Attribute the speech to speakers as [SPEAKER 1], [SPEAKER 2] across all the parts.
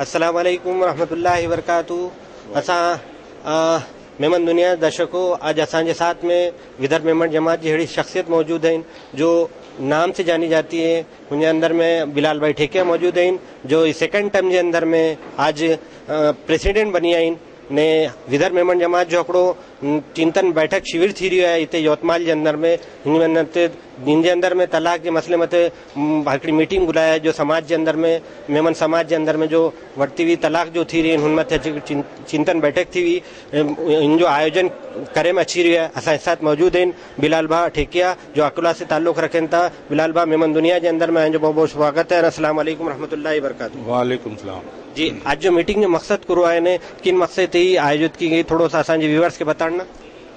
[SPEAKER 1] अस्सलाम वालेकुम रहमतुल्लाहि वबरकातुहू। असा मेमन दुनिया दर्शकों, आज असांजे साथ में विदर्भ मेमन जमात जी अड़ी शख्सियत मौजूद हैं जो नाम से जानी जाती है। उनके अंदर में बिलाल भाई ठेकिया मौजूद हैं जो सेकंड टर्म के अंदर में आज प्रेसिडेंट बनी आइन ने विदर्भ मेमन जमात जो हिकिड़ो चिंतन बैठक शिविर थी रही है इतने यवतमाल के अंदर में जिनके अंदर में तलाक के मसले मथे हिकिड़ी मीटिंग बुलाया जो समाज के अंदर में मेमन समाज के अंदर में जो वर्ती हुई तलाक जो थी रही हुन मथे चिंतन बैठक थी हुई इन जो आयोजन करे में अची रही है। असां साथ मौजूद हैं बिलाल भा ठेकिया जो अकोला से ताल्लुक रखन था। बिलाल भा मेमन दुनिया के अंदर में बहुत बहुत स्वागत है। अस्सलाम वालेकुम रहमतुल्लाहि वबरकातुहू।
[SPEAKER 2] वालेकुम सलाम
[SPEAKER 1] जी, आज जो मीटिंग जो मकसद करो है किन मकसद ही आयोजित की गई थोड़ा सा असांजे व्यूअर्स के बताना।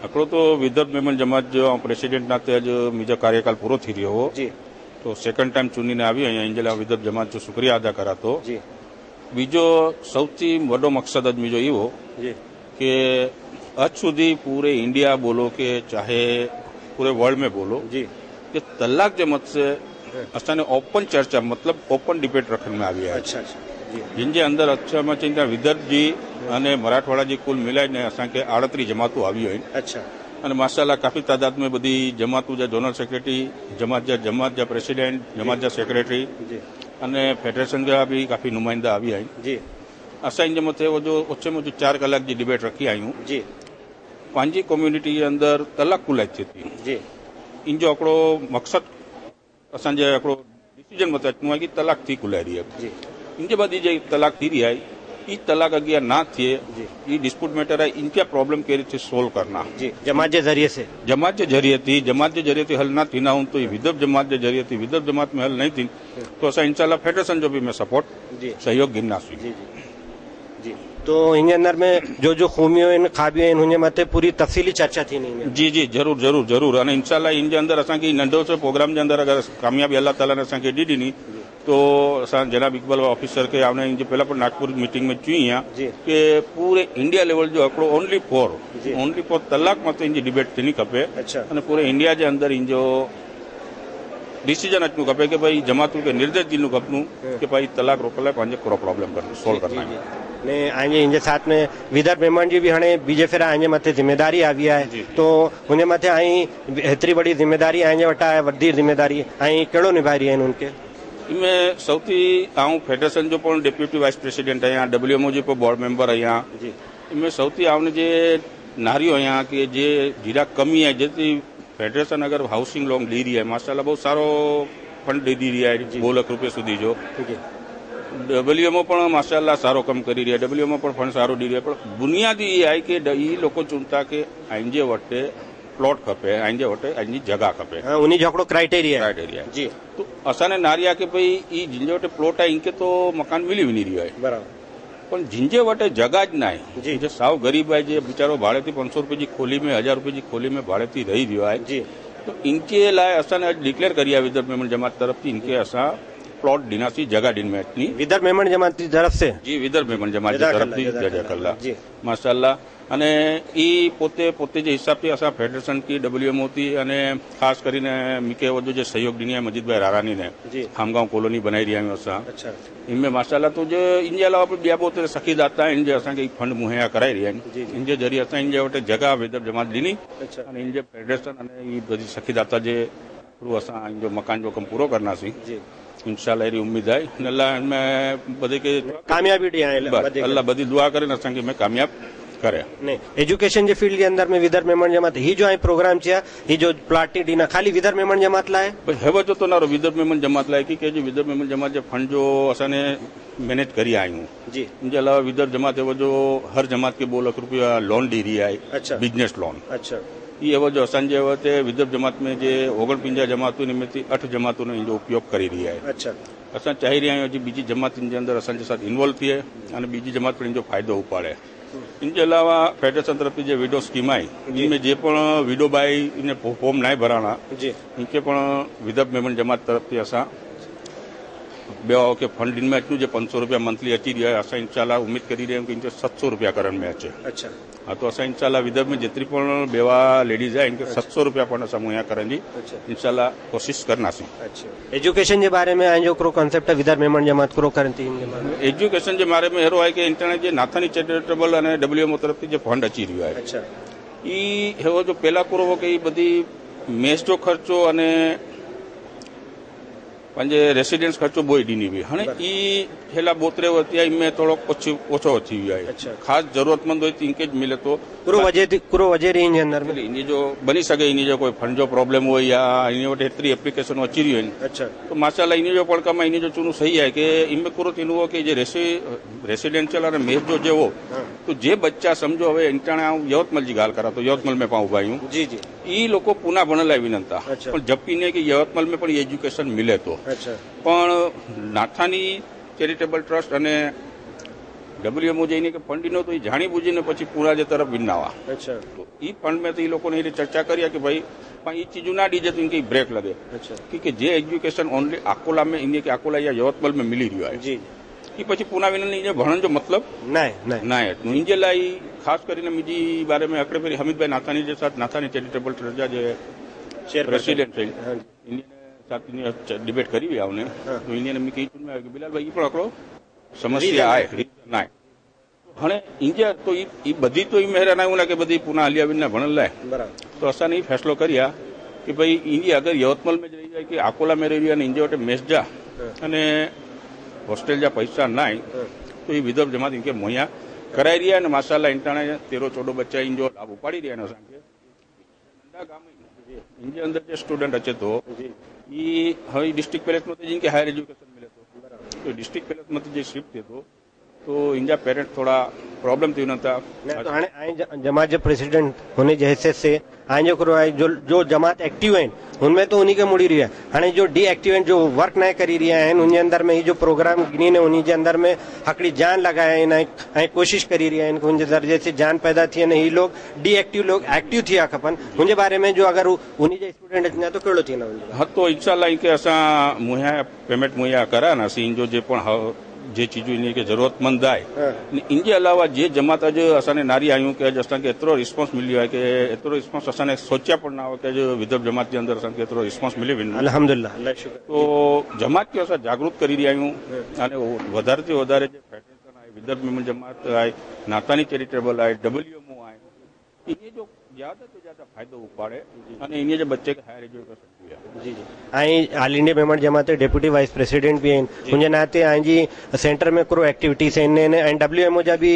[SPEAKER 2] हिकिड़ो तो विदर्भ मेमन जमात जो प्रेसिडेंट नाते अॼु मुंहिंजो कार्यकाल पूरो थी रहियो हो
[SPEAKER 1] जी,
[SPEAKER 2] तो सेकंड टाइम चूंडीने આવી અહીંયા इन जे लाइ विदर्भ जमात जो शुक्रिया अदा करा तो
[SPEAKER 1] जी।
[SPEAKER 2] बीजो સૌથી વડો મકસદ જ मुंहिंजो इहो
[SPEAKER 1] जी
[SPEAKER 2] कि अज સુધી पूरे इंडिया बोलो कि चाहे पूरे वर्ल्ड में बोलो
[SPEAKER 1] जी
[SPEAKER 2] कि तलाक जे मत से असांने ओपन चर्चा मतलब ओपन डिबेट रखने में આવી है।
[SPEAKER 1] अच्छा अच्छा जी,
[SPEAKER 2] जिनके अंदर अच्छा में चई विदर्भ जी अने मराठवाड़ा जी कुल मिलाईने असांखे 38 जमातूं આવી आहिनि।
[SPEAKER 1] अच्छा
[SPEAKER 2] અને માશાલ્લાહ काफी तादाद में बधी जमातूं जा जनरल सेक्रेटरी जमात जा प्रेसिडेंट जमात जा सेक्रेटरी
[SPEAKER 1] जी
[SPEAKER 2] अने फेडरेशन जा भी काफी नुमाइंदा આવી आहिनि।
[SPEAKER 1] जी
[SPEAKER 2] असां इन जे मथे वो जो ओछे में 4 कलाक जी डिबेट रखी आहियूं।
[SPEAKER 1] जी
[SPEAKER 2] पंहिंजी कम्युनिटी जे अंदर तलाक कुल थिए थी
[SPEAKER 1] जी,
[SPEAKER 2] इन जो हिकिड़ो मक़सद असांजे हिकिड़ो डिसीजन मथे अचणो आहे कि तलाक थी कुल रही आहे।
[SPEAKER 1] जी
[SPEAKER 2] इन जे बाद जे तलाक थी रही है ई तलाक अॻियां ना थिए
[SPEAKER 1] जी,
[SPEAKER 2] ई डिस्प्यूट मैटर है इनका प्रॉब्लम कई रीते सोल्व करना
[SPEAKER 1] जी जमात के जरिए से
[SPEAKER 2] जमात के जरिए थी हल ना थींदा हूं तो विदर्भ जमात के जरिए थी विदर्भ जमात में हल नहीं थी तो असां इंशाल्लाह फेडरेशन जो भी मैं सपोर्ट
[SPEAKER 1] जी
[SPEAKER 2] सहयोग गिननासीं।
[SPEAKER 1] जी जी जी। तो इन अंदर में जो खूबियों इन खाबियों इन हुन मथे पूरी तफसीली चर्चा थी नहीं।
[SPEAKER 2] जी जी जरूर जरूर जरूर अने इंशाल्लाह इन जे अंदर असांखे नंढो से प्रोग्राम जे अंदर अगर कामयाबी अल्लाह ताला ने असांखे ॾी ॾिनी तो असां जनाब इकबाल ऑफिसर के आपने इन पहला पर नागपुर मीटिंग में चुई है कि पूरे इंडिया लेवल जो हिकिड़ो ओनली फॉर तलाक मत इन डिबेट थियणी खपे।
[SPEAKER 1] अच्छा,
[SPEAKER 2] अने पूरे इंडिया के अंदर इन जो डिसीजन अचणो खपे कि भाई जमातूं खे निर्देश ॾिनो खपनूं कि भाई तलाक रोकण लाइ पंहिंजे पूरो प्रॉब्लम सोल्व करना है।
[SPEAKER 1] ने आंजे इन साथ में विदर्भ मेमन जी भी हणे बीजे फेरा आंजे मथे जिम्मेदारी आवी है तो उन मथे आई एतरी बड़ी जिम्मेदारी आंजे वटा है वड्डी जिम्मेदारी आई केड़ो निभाई रही है उनके
[SPEAKER 2] इनमें સૌથી આઉં ફેડરેશન जो પણ ડેપ્યુટી વાઇસ પ્રેસિડેન્ટ અહીંયા ડબલ્યુએમઓ જે બોર્ડ મેમ્બર અહીંયા इनमें સૌથી આવને જે નારીઓ અહીંયા કે જે જીરા કમી है જેથી फेडरेशन अगर हाउसिंग लोन दी रही है माशाल्लाह बहुत सारो फंड दे दी रही है 2 लाख रुपये सुधी जो डबल्यूएमओ पण माशाल्लाह सारो कम करी रही है डबल्यूएमओ पण फंड सारो दी रही है पण बुनियादी ये है कि ई लोग चूंटा के आंजे वटे प्लॉट खपे आंजे वटे आंजी जगह खपे
[SPEAKER 1] उन्हीं झगड़ो क्राइटेरिया
[SPEAKER 2] जी तो असाने नारिया के भाई ई जिंजे वटे प्लॉट है इनके तो मकान मिली भी नहीं रही है
[SPEAKER 1] बराबर
[SPEAKER 2] पण जिंजे वटे जगह ज ना है जो साव गरीब है जो बेचारो भाड़े थी 500 रुपये की खोली में 1000 रुपये की खोली में भाड़े थी रही रहा है
[SPEAKER 1] जी
[SPEAKER 2] तो इनके लाए असाने डिक्लेयर करिया विदर्भ मेमन जमात तरफ थी इनके असा प्लॉट डिनासी जगह दिन में इतनी
[SPEAKER 1] विदर्भ मेमन जमात की तरफ से जी
[SPEAKER 2] विदर्भ मेमन जमात की तरफ थी जजाकल्ला माशाल्लाह अने ई पोते जे हिसाब थी असा फेडरेशन की डबल्यूएमओ थी अने खास करीने मीके वधु जे सहयोग दिनी है मजीद भाई रारानी ने खामगांव कॉलोनी बनाई रही है असा। अच्छा, इनमें माशाल्लाह तो जो इनके अलावा बिया बहुत सखीदाता इन जे असा के फंड मुहैया कराई रही है इन जे जरिए असा इन जे वटे जगह विदर्भ जमात दिनी अने इन जे फेडरेशन अने ई बधी सखीदाता जे थ्रू असा इन जो मकान जो कम पूरो करनासी इंशाल्लाह एरी उम्मीद है अल्लाह में बधे के
[SPEAKER 1] कामयाबी दी
[SPEAKER 2] अल्लाह बधी दुआ करे असा के मैं कामयाब करे
[SPEAKER 1] नहीं एजुकेशन के फील्ड के अंदर में विदर्भ मेमन जमात ही जो प्रोग्राम किया ही जो प्लाटी डीना खाली विदर्भ मेमन जमात लाए
[SPEAKER 2] हेव जो तो ना विदर्भ मेमन जमात लाए कि जो विदर्भ मेमन जमात जो फंड जो असाने मैनेज करी आयूं जी इनके अलावा विदर्भ जमात वो जो हर जमात के 2 लाख रुपया लोन दी रही है। अच्छा, बिजनेस लोन। अच्छा, ये वो जो असांजे वटे विदर्भ जमात में जे 49 जमातों में 8 जमातों ने इनजो उपयोग करी रही है। अच्छा, असां चाही रहिया आहियूं बीजी जमात इन जे अंदर असांजे साथ इन्वॉल्व थिए अने बीजी जमात पण इनजो फ़ाइदो उपाड़े। इनके अलावा फेडरेशन तरफ जो विडो स्कीम आई इनमें जे पण विडो बाई इन फॉर्म ना भराना जी इनके पण विदर्भ मेमन जमात तरफ असा बेवा के फंड में अचूं जो 500 रुपया मंथली अची रहा है असां इंशाल्लाह उम्मीद करी रहे कि इनके 700 रुपया करण में अचे।
[SPEAKER 1] अच्छा
[SPEAKER 2] हाँ तो असां इंशाल्लाह विदर्भ में जितनी बेवा लेडीज है इनके 700 रुपया पण असां मुहैया करण जी इंशाल्लाह कोशिश करनासीं।
[SPEAKER 1] अच्छा एजुकेशन के बारे में जो करो कॉन्सेप्ट विदर्भ मेमण जमात करो करती
[SPEAKER 2] एजुकेशन के बारे में हेरो है कि इंटरनेट जे नाथानी चैरिटेबल और WMO तरफ जो फंड अची रहा है।
[SPEAKER 1] अच्छा
[SPEAKER 2] ई हेवो जो पहला करो हो कि बधी मेस जो खर्चो अने पंजे रेसिडेंस खर्चो बोई ॾिनी हुई हाणे ई छेल्ला 72 वर्ष थी में थोड़ो ओछो थी वियो आहे।
[SPEAKER 1] अच्छा
[SPEAKER 2] खास जरूरतमंद हो इनके मिले तो
[SPEAKER 1] पूरो वजे इन अंदर में
[SPEAKER 2] इन जो बनी सके इन जो कोई फंड जो प्रॉब्लम हो या इन वटि एतरी एप्लीकेशन अची रही है।
[SPEAKER 1] अच्छा
[SPEAKER 2] तो माशाल्लाह इन जो पण कम इन जो चूनो सही है कि इनमें पूरो थींदो हो कि जे रेसिडेंशियल और मेस जो हो तो जे बच्चा समझो हवे इंटाणे यवतमल जी गाल करा तो यवतमल में पाऊं भाई
[SPEAKER 1] जी जी
[SPEAKER 2] ई लोग पुनः भणल विनंता
[SPEAKER 1] अच्छा।
[SPEAKER 2] पण जबकि ने कि यवतमल में पण एज्युकेशन मिले तो
[SPEAKER 1] अच्छा
[SPEAKER 2] पण नाथानी चैरिटेबल ट्रस्ट अने WMO जईने के फंड नो तो ई जाणी बूझीने पछी पूरा जे तरफ विनावा।
[SPEAKER 1] अच्छा
[SPEAKER 2] तो ई फंड में तो ई लोगों ने चर्चा करी कि भाई ई चीजों ना डीजे तो इनकी ब्रेक लगे।
[SPEAKER 1] अच्छा
[SPEAKER 2] क्योंकि जे एज्युकेशन ओनली अकोला में इनके के अकोला या यवतमल में मिली रही है
[SPEAKER 1] जी
[SPEAKER 2] ई पछी पूना विनन इने भणन जो मतलब ना है तो इनजे लाई खास करीने मुझी बारे में अकड़े फेरी हमीद भाई नाथानी जे साथ नाथानी चैरिटेबल ट्रस्ट जे प्रेसिडेंट है इने साथ डिबेट करी हुई हमने तो इने में कही चुन में बिलाल भाई ई पण अकड़ो समस्या है ना हाँ इंडिया तो ई बधी तो मेहरा ना के बधी पुनः हलिया विना भणल लाए तो असां ने फैसलो करिया कि भाई इंडिया अगर यवतमल में रही जाए कि अकोला में रही है इंडिया वटे मेस जा अने होस्टेल जा पैसा ना तो ये विदर्भ जमात इनके मुहैया कराई रही है माशाल्लाह इंटाणे 13-14 बच्चा इन जो लाभ उपाड़ी रहा है नंढा गाम इनके अंदर जो स्टूडेंट अचे तो ये हवे डिस्ट्रिक्ट पैलेस में जिनके हायर एजुकेशन मिले तो डिस्ट्रिक्ट पैलेस में जो शिफ्ट थे तो इनका पेरेंट थोड़ा प्रॉब्लम थी था
[SPEAKER 1] तो हाँ जमात जो प्रेसिडेंट होने की हैसियत से हाँ जो करो जो जमात एक्टिव हैं उनमें तो उन्हीं के मुड़ी रही है हाँ जो डीएक्टिवेंट जो वर्क नहीं करी रही है उनके अंदर में ही जो प्रोग्राम गिनी ने उन्हीं के अंदर में हकड़ी जान लगाए कोशिश करी रही है उनके दर्जे से जान पैदा थी ने ये लोग डीएक्टिव लोग एक्टिव थी खपन उनके बारे में जो अगर उन्हीं जो स्टूडेंट अचना तो कहिड़ो थी ना
[SPEAKER 2] हाँ तो इंशाल्लाह इनके असां मुहैया पेमेंट मुहैया करा ना इन जो जे पण जे चीजों इन के जरूरतमंद है इनके अलावा जे जमात अज असाने नारी आयूं कि अज असांखे एतिरो रिस्पॉन्स मिलियो है कि एतिरो रिस्पॉन्स असाने सोचा पण ना हो कि अज विदर्भ जमात के अंदर असांखे एतिरो रिस्पॉन्स मिली वेंदो
[SPEAKER 1] अल्हम्दुलिल्लाह
[SPEAKER 2] तो जमात के असां जागरूक करी रही आयूं अने वधारे थी वधारे जे फेडरेशन आहे विदर्भ मेमण जमात आहे नाथानी चैरिटेबल आहे WMO आहे इने जो ज्यादा तो ज्यादा फायदो उपाड़े अने इने जे बच्चे के हायर एजुकेशन
[SPEAKER 1] जी जी आई ऑल इंडिया मेमण जमात डेप्यूटी वाइस प्रेसिडेंट भी हैं उनके नाते आई जी सेंटर में करो एक्टिविटीज हैं एंड WMO जा भी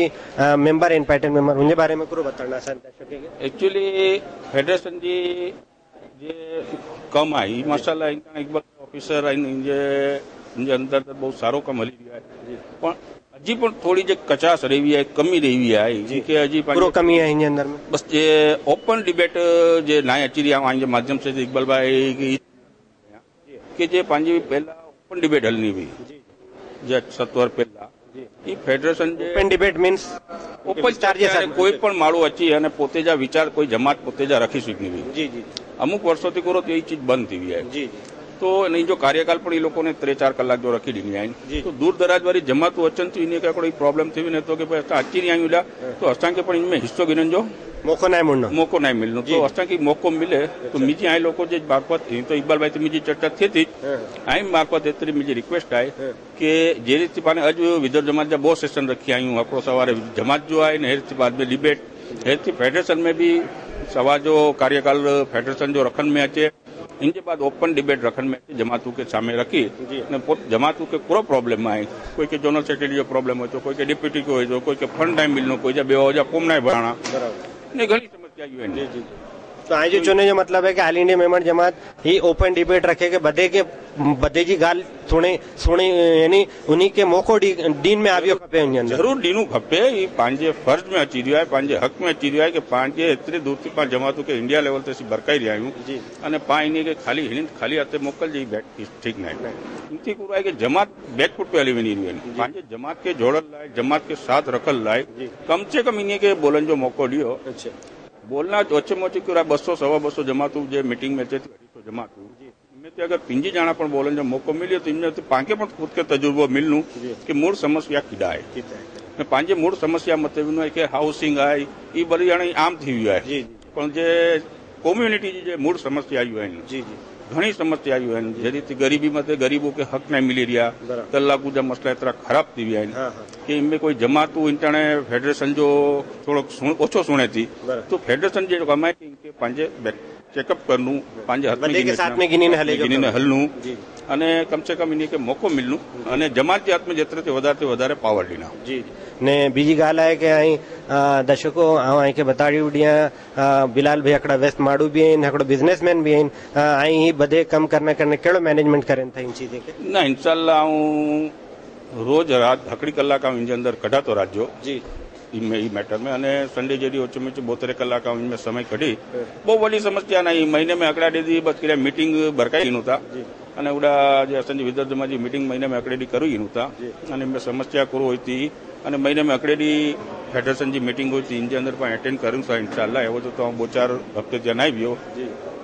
[SPEAKER 1] मेंबर इन पैटर्न मेंबर उनके बारे में करो बताना सर
[SPEAKER 2] एक्चुअली फेडरेशन जी जे कम आई माशाल्लाह इनका इकबाल ऑफिसर इनके अंदर बहुत सारो कम हली रहा है पण हजी पण थोड़ी जे कचास रही है कमी रही है कि हजी
[SPEAKER 1] पूरो कमी है इन अंदर में
[SPEAKER 2] बस जे ओपन डिबेट जे ना अची रहा आने माध्यम से इकबाल भाई कि जे पांजी पहला ओपन डिबेट हलनी हुई जे 7 वर्ष पहला ई फेडरेशन जे
[SPEAKER 1] open debate means
[SPEAKER 2] open charges कोई पण माळो अची अने पोते जा विचार कोई जमात पोते जा रखी सकी हुई
[SPEAKER 1] जी जी
[SPEAKER 2] अमुक वर्षों थी करो तो ये चीज बंद थी हुई है
[SPEAKER 1] जी
[SPEAKER 2] तो नहीं जो कार्यकाल पण लोगों ने 3-4 कलाक जो रखी दी है तो दूर दराज वाली जमात अचन तो इन्हें कोई प्रॉब्लम थी नहीं तो कि अची नहीं आयूला तो असांखे पण इनमें हिस्सो गिनन जो
[SPEAKER 1] मौको नहीं मिलनो
[SPEAKER 2] तो असांखे मौको मिले तो मुझी आई लोग जे मार्फत तो इकबाल भाई मुझी चर्चा थी थी आई मार्फत एतरी मुझी रिक्वेस्ट है कि जे रीति पाने अज विदर्भ जमात जा बहुत सेशन रखी आयूं हिकिड़ो सवारे जमात जो है ने रीति बाद में डिबेट हेती फेडरेशन में भी सवा जो कार्यकाल फेडरेशन जो रखन में अचे इनके बाद ओपन डिबेट रखन में जमातों के सामने रखी जमातों के पूरा प्रॉब्लम आए कोई के जनरल सेक्रेटरी जो प्रॉब्लम हो तो कोई के डिप्यूटी को हो कोई के फंड टाइम मिलनो कोई जा बेवा जा फॉर्म ना भराना ने घणी समस्या आई है जी
[SPEAKER 1] तो आज जो चुने जो मतलब है कि ऑल इंडिया मेमण जमात ही ओपन डिबेट रखे के बदे जी गाल सुनी यानी उन्हीं के मौको डीन में आवियो खपे
[SPEAKER 2] जरूर डीनू खपे ई पांजे फर्ज में अची रहियो है पांजे हक में अची रहियो है कि पांजे एतरी दूर थी पांच जमातों के इंडिया लेवल ते बरकाई रहिया आहियूं
[SPEAKER 1] जी
[SPEAKER 2] अने पां इन्हीं के खाली हथे मोकल जी बैठ ठीक नहीं इनथी कुरो है कि जमात बैकफुट पे हली वनी रही है पांजे जमात के जोड़ल लाए जमात के साथ रखल लाए कम से कम इन्हीं के बोलन जो मौको दियो बोलना ओछे में ओછી 200-250 जमातों जे मीटिंग में अचे 250 जमातों में अगर पिंजी जाना पण बोलन जो मौको मिलियो तो इनमें पांखे पण खुद के तजुर्बो मिलनु कि मूळ समस्या कीडा है पांजे मूळ समस्या मत कि हाउसिंग है ई बड़ी जाने आम थी हुई है पण जे कम्युनिटी जे मूळ समस्या आयु घणी समस्या आयु जैसे गरीबी मत गरीबों के हक नहीं मिली रहा तलाकू जा मसला इतना खराब थी विया कि इनमें कोई जमातू इंटरने फेडरेशन जो थोड़ो ओछो सुने थी तो फेडरेशन जो कम है कि पांजे चेकअप करनु पांजे हाथ में गिनी हलनु અને કમસે કમ એને કે મોકો મિલનું અને જમાત જાતમાં જેતરે વધારે પાવર ડીના
[SPEAKER 1] જી ને બીજી ગાલ आहे કે અહીં દર્શકો અહીં કે બતાડી ઉડિયા બિલાલ ભાઈ અકડા વેસ્ટ માડુ બી આइन અકડો બિઝનેસમેન બી આइन અહીં ही બધે કમ करने केड़ो मैनेजमेंट करें था इन चीजें के
[SPEAKER 2] ना इंशाल्लाह हूँ रोज रात हकड़ी कलाक इनके अंदर कढ़ा तो राजो जी ई मैटर में अने संडे जेडी ओछे में 72 कलाक इनमें समय कढ़ी बहुत बड़ी समस्या नहीं महीने में अकड़ा दी बस कि मीटिंग बरकाई था અને ઉડા જે અસંજી વિદ્યાર્થીમાં મીટિંગ મહિને में અકડેડી करू ही था અને એમને સમસ્યા કરું હોય थी અને મહિને में અકડેડી फेडरेशन की मीटिंग हुई थी इनके अंदर पण अटेंड करूँ था इंशाल्लाह एवं तो हूँ 2-4 हफ्ते त्या नहीं वियो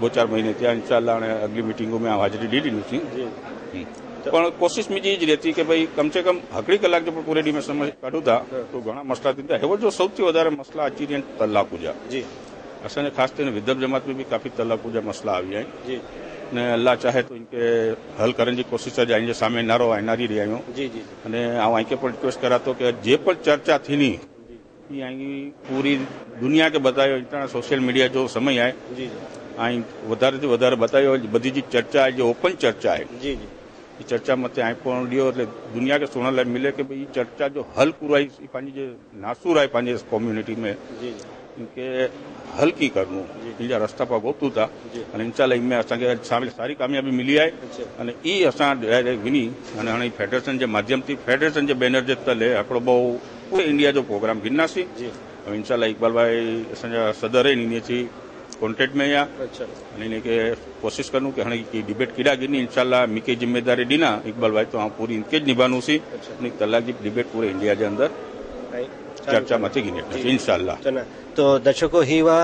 [SPEAKER 2] 2-4 महीने त्या इंशाल्लाह अगली मीटिंगों में हाजिरी दीदी थी पण कोशिश मुझी ज रहती कि भाई कम से कम हकड़ी कलाक जो पूरे डी में समय काढू था तो घना मसला थी एवं जो सौथी वधारे मसला अची रही तलाकू जा असाने खास कर विधव जमात में भी काफी तलाकू जा मसला आई है ने अल्लाह चाहे तो इनके हल करने की कोशिश है इनके सामने नारो नारी रही आयो अने आ के पण रिक्वेस्ट करा तो कि जे पण चर्चा थी नी पूरी दुनिया के बतायो इतना सोशल मीडिया जो समय है आई वधारे थी वधारे बतायो बधी जी चर्चा है जो ओपन चर्चा है चर्चा मत आई पण लियो એટલે दुनिया के सुनने लाइ मिले कि भाई चर्चा जो हल पूरा पांजी जे नासूर है पांजे कम्युनिटी में इनके हल की करनु इनजा रास्ता पर गोतू था और इंशाल्लाह इनमें असांखे सारी कामयाबी मिली है और ई असां डायरेक्ट विनी और हाणे फेडरेशन के माध्यम थी फेडरेशन के बैनर के तले हिकिड़ो पूरे इंडिया जो प्रोग्राम गिननासीं इंशाल्लाह इकबाल भाई असांजा सदर आहिनि इन जी कॉन्टेक्ट में या इन्हें के कोशिश करूँ कि हाँ की डिबेट कीड़ा गिनी इंशाल्लाह मिके जिम्मेदारी ॾिना इकबाल भाई तो हाँ पूरी इनके निभानू सी तलाक की डिबेट पूरे इंडिया के अंदर चर्चा मत गिनी इंशाल्लाह
[SPEAKER 1] तो दर्शकों ही हुआ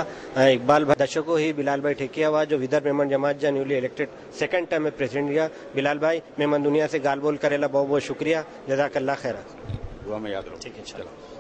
[SPEAKER 1] इकबाल भाई दर्शकों ही बिलाल भाई ठेकिया हुआ जो विदर्भ मेमन जमात जा न्यूली इलेक्टेड सेकंड टर्म में प्रेसिडेंट गया बिलाल भाई मेमन दुनिया से गाल बोल करेला बहुत बहुत शुक्रिया जज़ाकल्लाह खैर
[SPEAKER 2] दुआ में याद रहो
[SPEAKER 1] ठीक है चलो।